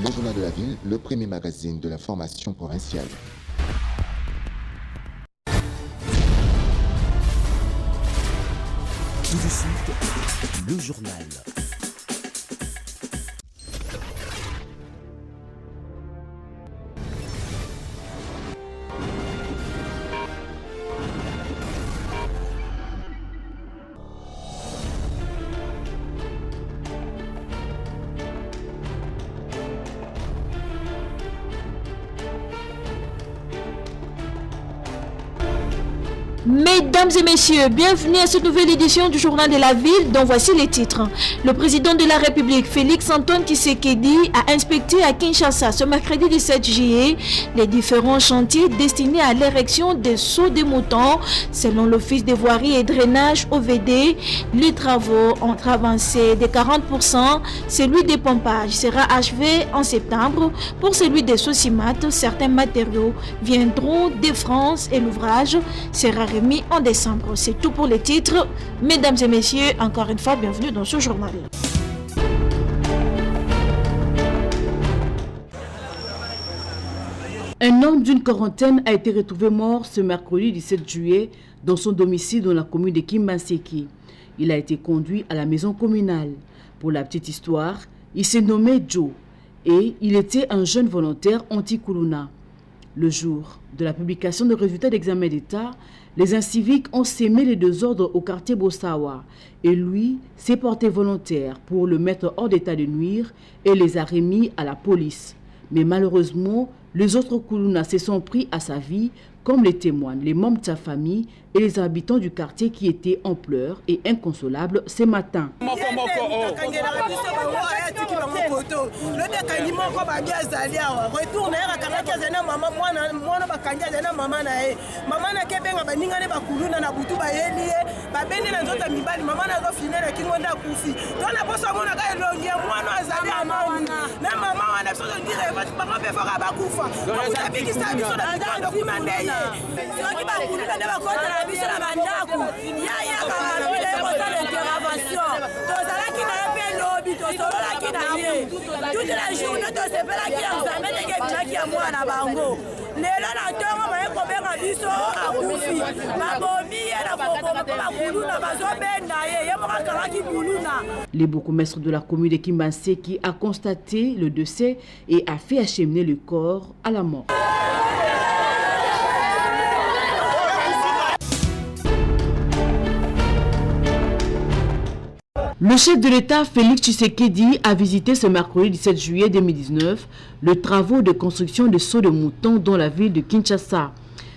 Le journal de la ville, le premier magazine de l'information provinciale. Tout de suite, le journal. Mesdames et messieurs, bienvenue à cette nouvelle édition du Journal de la Ville dont voici les titres. Le président de la République, Félix Antoine Tshisekedi, a inspecté à Kinshasa ce mercredi 17 juillet les différents chantiers destinés à l'érection des seaux de moutons. Selon l'Office des voiries et drainage OVD, les travaux ont avancé de 40%. Celui des pompages sera achevé en septembre. Pour celui des saucimates, certains matériaux viendront de France et l'ouvrage sera remis en décembre. C'est tout pour les titres. Mesdames et messieurs, encore une fois, bienvenue dans ce journal. Un homme d'une quarantaine a été retrouvé mort ce mercredi 17 juillet dans son domicile dans la commune de Kimbanseki. Il a été conduit à la maison communale. Pour la petite histoire, il s'est nommé Joe et il était un jeune volontaire anti-Kuluna. Le jour de la publication des résultats d'examen d'État, les inciviques ont sémé les désordres au quartier Bossawa et lui s'est porté volontaire pour le mettre hors d'état de nuire et les a remis à la police. Mais malheureusement, les autres Kuluna se sont pris à sa vie, comme les témoignent les membres de sa famille et les habitants du quartier qui étaient en pleurs et inconsolables ce matin. Les bourgmestres de la commune de Kimbanseki a constaté le décès et a fait acheminer le corps à la mort. Le chef de l'État, Félix Tshisekedi, a visité ce mercredi 17 juillet 2019 le travaux de construction de seaux de moutons dans la ville de Kinshasa.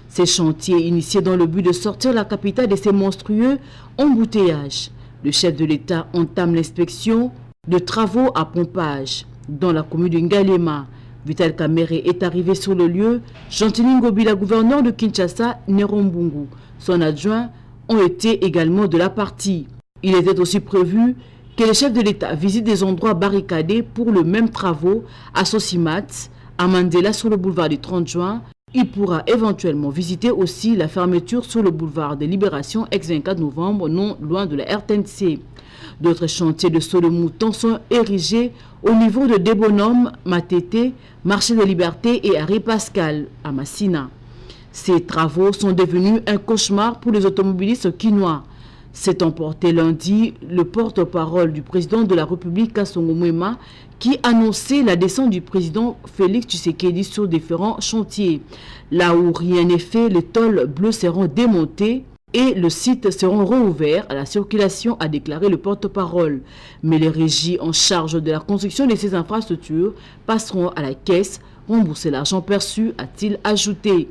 Ces chantiers initiés dans le but de sortir la capitale de ces monstrueux embouteillages. Le chef de l'État entame l'inspection de travaux à pompage dans la commune de Ngalema. Vital Kamerhe est arrivé sur le lieu. Gentili Ngobi, la gouverneure de Kinshasa, Nerombungu, son adjoint, ont été également de la partie. Il était aussi prévu que le chef de l'État visite des endroits barricadés pour le même travaux à Sosimat, à Mandela sur le boulevard du 30 juin. Il pourra éventuellement visiter aussi la fermeture sur le boulevard de Libération ex-24 novembre, non loin de la RTNC. D'autres chantiers de seaux de moutons sont érigés au niveau de Débonhomme, Matete, Marché de Liberté et Harry Pascal à Massina. Ces travaux sont devenus un cauchemar pour les automobilistes quinois. S'est emporté lundi le porte-parole du président de la République, Kasongo Mwema, qui annonçait la descente du président Félix Tshisekedi sur différents chantiers. Là où rien n'est fait, les tôles bleues seront démontées et le site seront rouverts à la circulation, a déclaré le porte-parole. Mais les régies en charge de la construction de ces infrastructures passeront à la caisse, rembourser l'argent perçu, a-t-il ajouté.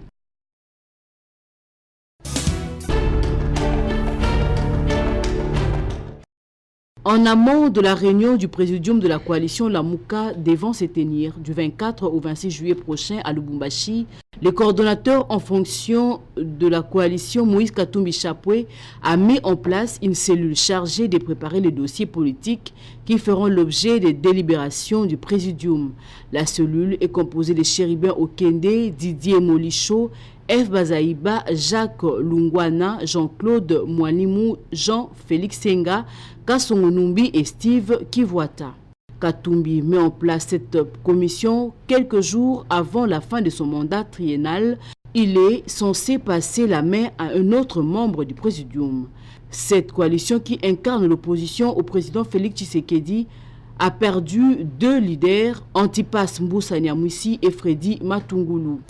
En amont de la réunion du présidium de la coalition Lamuka devant se tenir du 24 au 26 juillet prochain à Lubumbashi, le coordonnateur en fonction de la coalition Moïse Katumbi Chapwe a mis en place une cellule chargée de préparer les dossiers politiques qui feront l'objet des délibérations du présidium. La cellule est composée de Chéribin Okende, Didier Molicho, F. Bazaïba, Jacques Lungwana, Jean-Claude Moualimou, Jean-Félix Senga, Kassongo Numbi et Steve Kivuata. Katumbi met en place cette commission quelques jours avant la fin de son mandat triennal. Il est censé passer la main à un autre membre du Présidium. Cette coalition qui incarne l'opposition au président Félix Tshisekedi a perdu 2 leaders, Antipas Mbusa Nyamwisi et Freddy Matungulu.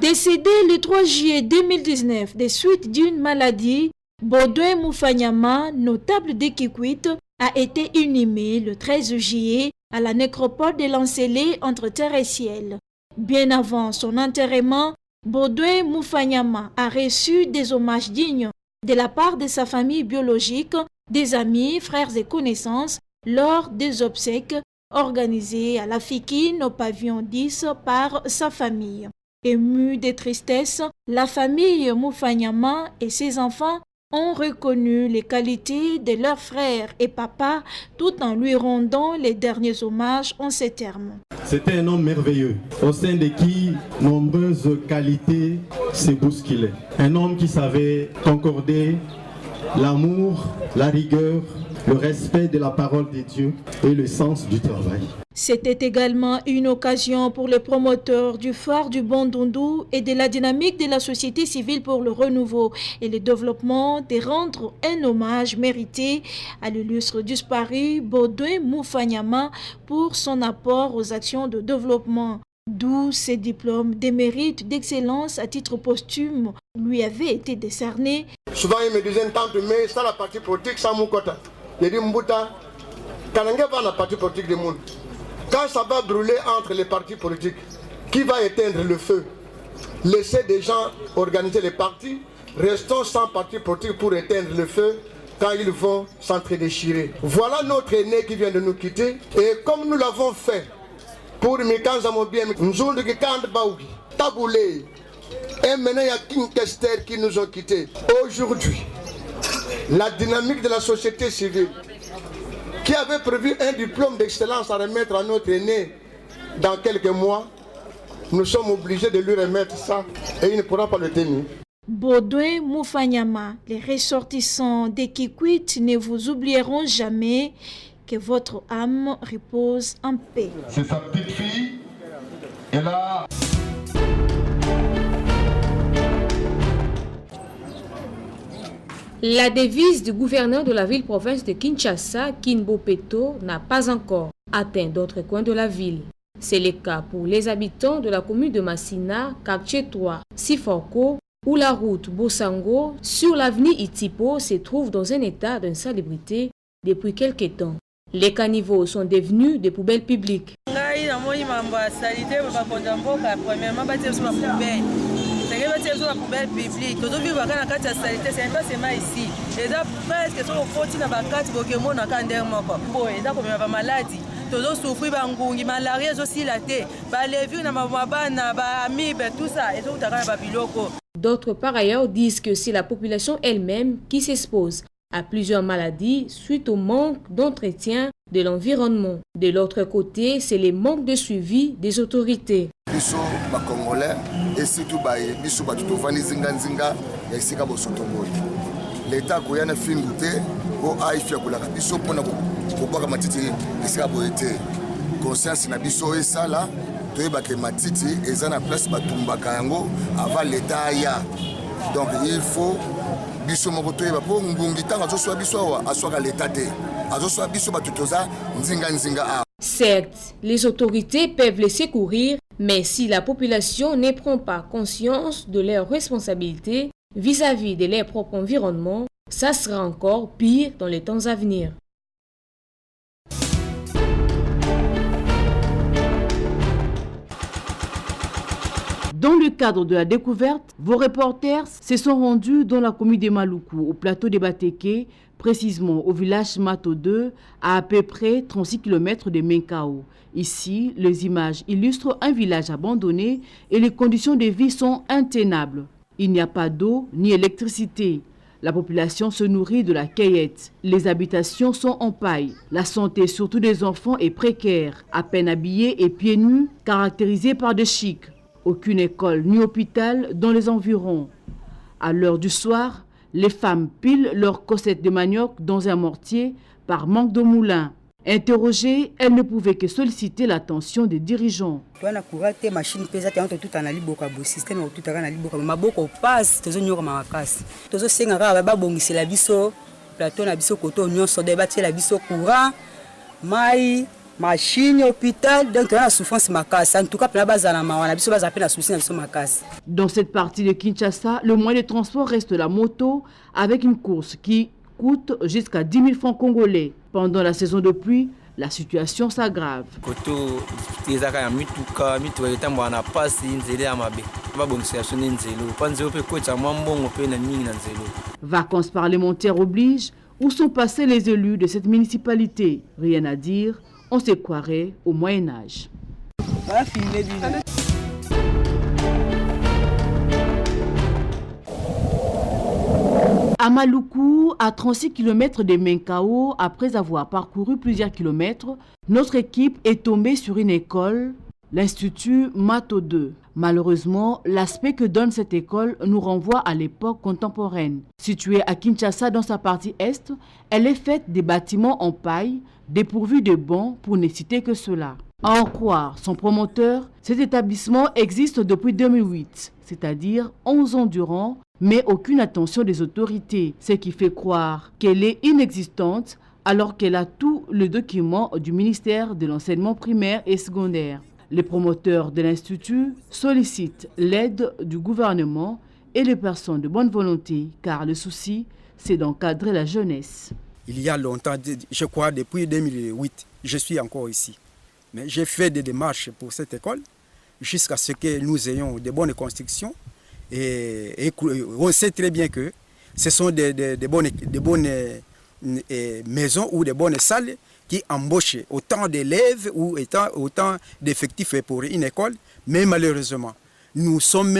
Décédé le 3 juillet 2019 des suites d'une maladie, Baudouin Moufanyama, notable de Kikwit, a été inhumé le 13 juillet à la nécropole de Lancélé entre terre et ciel. Bien avant son enterrement, Baudouin Moufanyama a reçu des hommages dignes de la part de sa famille biologique, des amis, frères et connaissances lors des obsèques organisées à la Fikine au pavillon 10 par sa famille. Ému de tristesse, la famille Moufanyama et ses enfants ont reconnu les qualités de leur frère et papa tout en lui rendant les derniers hommages en ces termes. C'était un homme merveilleux, au sein de qui nombreuses qualités se bousculaient. Un homme qui savait concorder l'amour, la rigueur, le respect de la parole de Dieu et le sens du travail. C'était également une occasion pour les promoteurs du phare du Bandundu et de la dynamique de la société civile pour le renouveau et le développement de rendre un hommage mérité à l'illustre disparu Baudouin Moufanyama pour son apport aux actions de développement. D'où ses diplômes de mérite d'excellence à titre posthume lui avaient été décernés. Souvent il me disait tant mais ça la partie politique ça mon quota. Il dit Mbuta Kananga va la partie politique du monde. Quand ça va brûler entre les partis politiques, qui va éteindre le feu? Laissez des gens organiser les partis, restons sans parti politique pour éteindre le feu quand ils vont s'entre-déchirer. Voilà notre aîné qui vient de nous quitter et comme nous l'avons fait pour Mikanza Mobien, Nzundu Kikand Baougi, Taboulé, et maintenant il y a King Kester qui nous ont quittés. Aujourd'hui, la dynamique de la société civile, qui avait prévu un diplôme d'excellence à remettre à notre aîné dans quelques mois, nous sommes obligés de lui remettre ça et il ne pourra pas le tenir. Baudouin Moufanyama, les ressortissants des Kikwit ne vous oublieront jamais. Que votre âme repose en paix. C'est sa petite fille, elle a... La devise du gouverneur de la ville-province de Kinshasa, Kinbo Peto, n'a pas encore atteint d'autres coins de la ville. C'est le cas pour les habitants de la commune de Massina, quartier 3, Siforko, où la route Bosango sur l'avenue Itipo se trouve dans un état d'insalubrité depuis quelques temps. Les caniveaux sont devenus des poubelles publiques. D'autres par ailleurs disent que c'est la population elle-même qui s'expose à plusieurs maladies suite au manque d'entretien de l'environnement. De l'autre côté, c'est le manque de suivi des autorités. L'État a fait une conscience na biso esala toyeba ke matiti eza na place batumbaka yango avant l'État ya. Donc il faut biso moko toyeba po ngungi tanga zo biso awa aswaka l'État te azo biso batutoza nzinga a. Certes, les autorités peuvent les secourir, mais si la population ne prend pas conscience de leurs responsabilités vis-à-vis de leur propre environnement, ça sera encore pire dans les temps à venir. Dans le cadre de la découverte, vos reporters se sont rendus dans la commune de Maluku, au plateau de Bateke, précisément au village Mato 2, à peu près 36 km de Menkao. Ici, les images illustrent un village abandonné et les conditions de vie sont intenables. Il n'y a pas d'eau ni électricité. La population se nourrit de la cueillette. Les habitations sont en paille. La santé, surtout des enfants, est précaire, à peine habillés et pieds nus, caractérisés par des chics. Aucune école ni hôpital dans les environs. À l'heure du soir, Les femmes pilent leurs cossettes de manioc dans un mortier par manque de moulin. Interrogées, elles ne pouvaient que solliciter l'attention des dirigeants. Machine, hôpital, donc la souffrance macasse. En tout cas, dans cette partie de Kinshasa, le moyen de transport reste la moto avec une course qui coûte jusqu'à 10 000 francs congolais. Pendant la saison de pluie, la situation s'aggrave. Vacances parlementaires obligent. Où sont passés les élus de cette municipalité? Rien à dire. On se croirait au Moyen-Âge. À Maluku, à 36 km de Menkao, après avoir parcouru plusieurs kilomètres, notre équipe est tombée sur une école, l'Institut Mato 2. Malheureusement, l'aspect que donne cette école nous renvoie à l'époque contemporaine. Située à Kinshasa dans sa partie est, elle est faite des bâtiments en paille, dépourvus de bancs pour ne citer que cela. À en croire son promoteur, cet établissement existe depuis 2008, c'est-à-dire 11 ans durant, mais aucune attention des autorités, ce qui fait croire qu'elle est inexistante alors qu'elle a tous les documents du ministère de l'enseignement primaire et secondaire. Les promoteurs de l'Institut sollicitent l'aide du gouvernement et les personnes de bonne volonté, car le souci, c'est d'encadrer la jeunesse. Il y a longtemps, je crois depuis 2008, je suis encore ici. Mais j'ai fait des démarches pour cette école jusqu'à ce que nous ayons de bonnes constructions. Et on sait très bien que ce sont des bonnes maisons ou des bonnes salles qui embauchent autant d'élèves ou autant d'effectifs pour une école. Mais malheureusement, nous sommes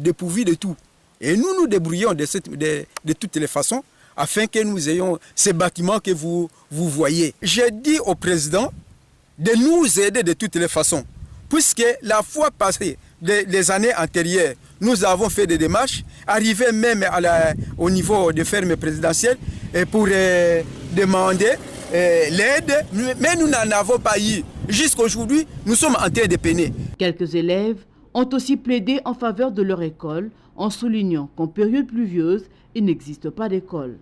dépourvus de tout. Et nous nous débrouillons de toutes les façons afin que nous ayons ces bâtiments que vous voyez. J'ai dit au président de nous aider de toutes les façons, puisque la fois passée, des années antérieures, nous avons fait des démarches, arrivé même au niveau des fermes présidentielles pour demander l'aide, mais nous n'en avons pas eu. Jusqu'à aujourd'hui, nous sommes en train de peiner. Quelques élèves ont aussi plaidé en faveur de leur école en soulignant qu'en période pluvieuse, il n'existe pas d'école.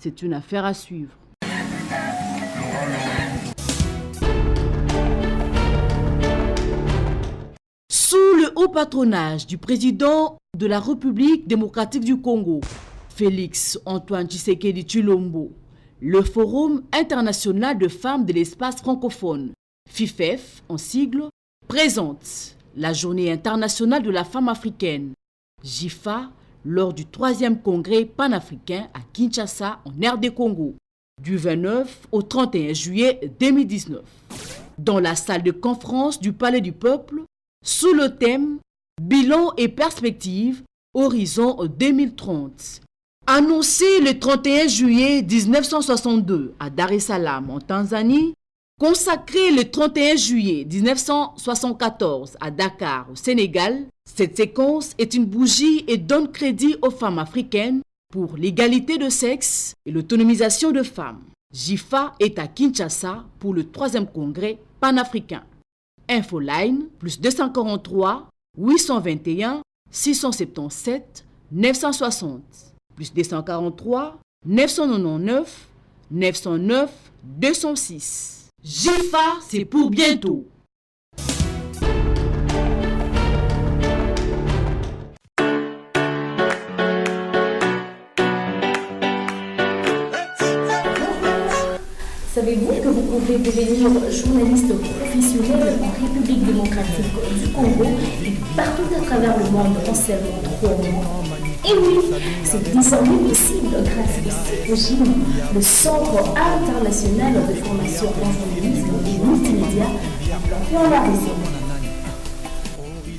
C'est une affaire à suivre. Sous le haut patronage du président de la République démocratique du Congo, Félix Antoine Tshisekedi Tshilombo, le Forum international de femmes de l'espace francophone, FIFEF en sigle, présente la Journée internationale de la femme africaine, JIFA, lors du 3e congrès panafricain à Kinshasa, en RD Congo, du 29 au 31 juillet 2019. Dans la salle de conférence du Palais du Peuple, sous le thème « Bilan et perspectives, horizon 2030 ». Annoncé le 31 juillet 1962 à Dar es Salaam en Tanzanie, consacré le 31 juillet 1974 à Dakar au Sénégal, cette séquence est une bougie et donne crédit aux femmes africaines pour l'égalité de sexe et l'autonomisation de femmes. JIFA est à Kinshasa pour le 3e congrès panafricain. Infoline, plus 243 821 677 960, plus 243 999 909 206. JIFA, c'est pour bientôt. Savez-vous que vous pouvez devenir journaliste professionnel en République démocratique du Congo et partout à travers le monde en seulement 3 mois? Et oui, c'est désormais possible grâce à ce régime, le Centre international de formation en journalisme et multimédia, pour la raison.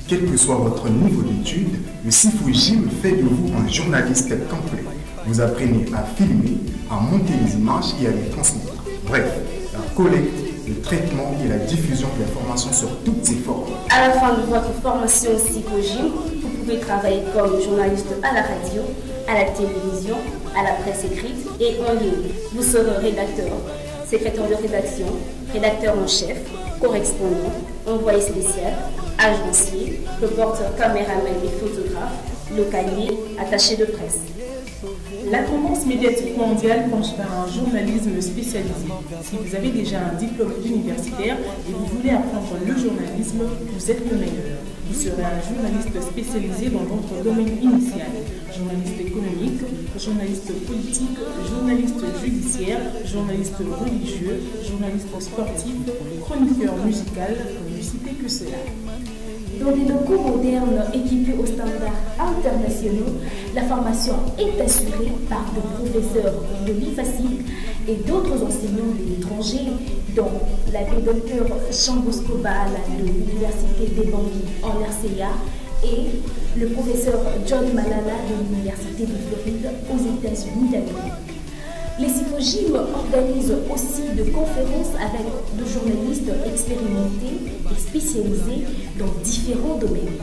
Quel que soit votre niveau d'études, le CIFOGIM fait de vous un journaliste complet. Vous apprenez à filmer, à monter les images et à les transmettre. Bref, la collecte, le traitement et la diffusion de l'information sur toutes ses formes. À la fin de votre formation Psychogym, vous pouvez travailler comme journaliste à la radio, à la télévision, à la presse écrite et en ligne. Vous serez rédacteur, secrétaire de rédaction, rédacteur en chef, correspondant, envoyé spécial, agencier, reporter, caméraman et photographe, localier, attaché de presse. La tendance médiatique mondiale penche vers un journalisme spécialisé. Si vous avez déjà un diplôme universitaire et vous voulez apprendre le journalisme, vous êtes le meilleur. Vous serez un journaliste spécialisé dans votre domaine initial. Journaliste économique, journaliste politique, journaliste judiciaire, journaliste religieux, journaliste sportif, chroniqueur musical, pour ne citer que cela. Dans des locaux modernes équipés aux standards internationaux, la formation est assurée par des professeurs de l'IFACIC et d'autres enseignants de l'étranger, dont l'abbé Dr Jean Bosco Bala de l'Université des Bangui en RCA et le professeur John Malala de l'Université de Floride aux États-Unis d'Amérique. Les Psychogym organisent aussi de conférences avec de journalistes expérimentés et spécialisés dans différents domaines.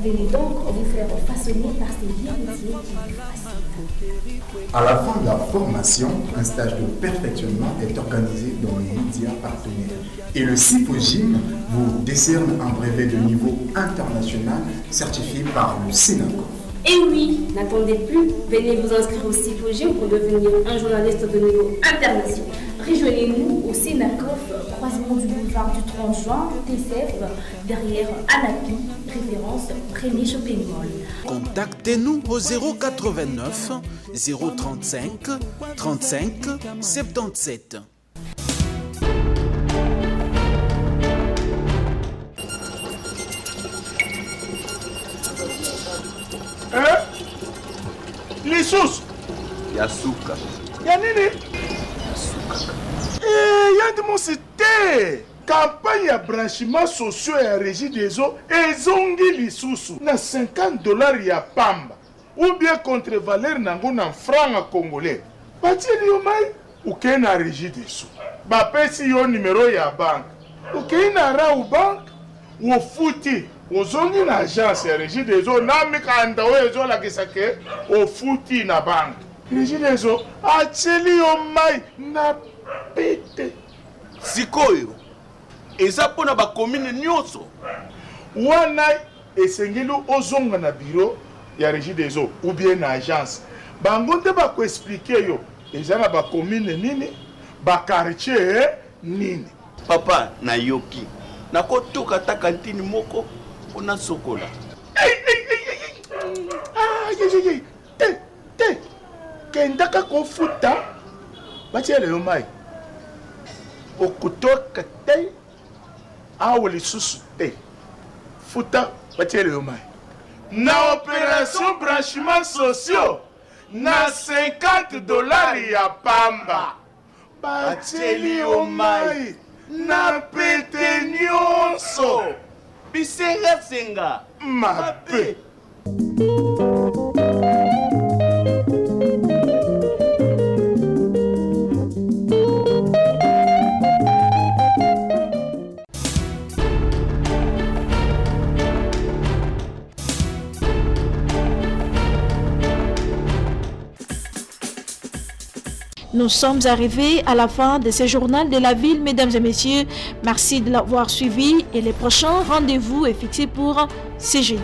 Venez donc vous faire façonner par ces héritiers qui vous fascinent. À la fin de la formation, un stage de perfectionnement est organisé dans les médias partenaires. Et le Psychogym vous décerne un brevet de niveau international certifié par le Sénacof. Et oui, n'attendez plus, venez vous inscrire au Psychogym pour devenir un journaliste de niveau international. Rejoignez-nous au Sénacof, croisement du boulevard du 30 juin, TCF, derrière Anapi, référence Premier Shopping Mall. Contactez-nous au 089 035 35 77. Lisusu Yasuka ya nini? Yandimosi te campagne ya branchement sociaux ya régie des eaux ezongi lisusu na $50 ya pamba ou bien contre valeur nango na franc congolais. Batili yo mai ukei na régie des eaux bapesi yo numéro ya banque ukei na Rau bank wofuti ozongi na agence ya régie des eaux na mikanda oyo ezolakisa ke ofuti na banque. Régie des eaux atili yo mai na pete sikoyo eza pona ba commune nyonso wana esengeli ozonga na bureau ya régie des eaux ou bien na agence bango nde bakoexplike yo eza na ba commune nini ba quartier nini. Papa na yoki nakotoka ta kantini moko ona sokola. Te kendaka kofuta batiele yo mai okutoka te awo lisusu te futa batiele yo mai na opération branchement sociaux na $50 ya pamba batieli yo mai na pete nyonso bisenga senga mabe. Nous sommes arrivés à la fin de ce journal de la ville, mesdames et messieurs. Merci de l'avoir suivi et le prochain rendez-vous est fixé pour ce jeudi.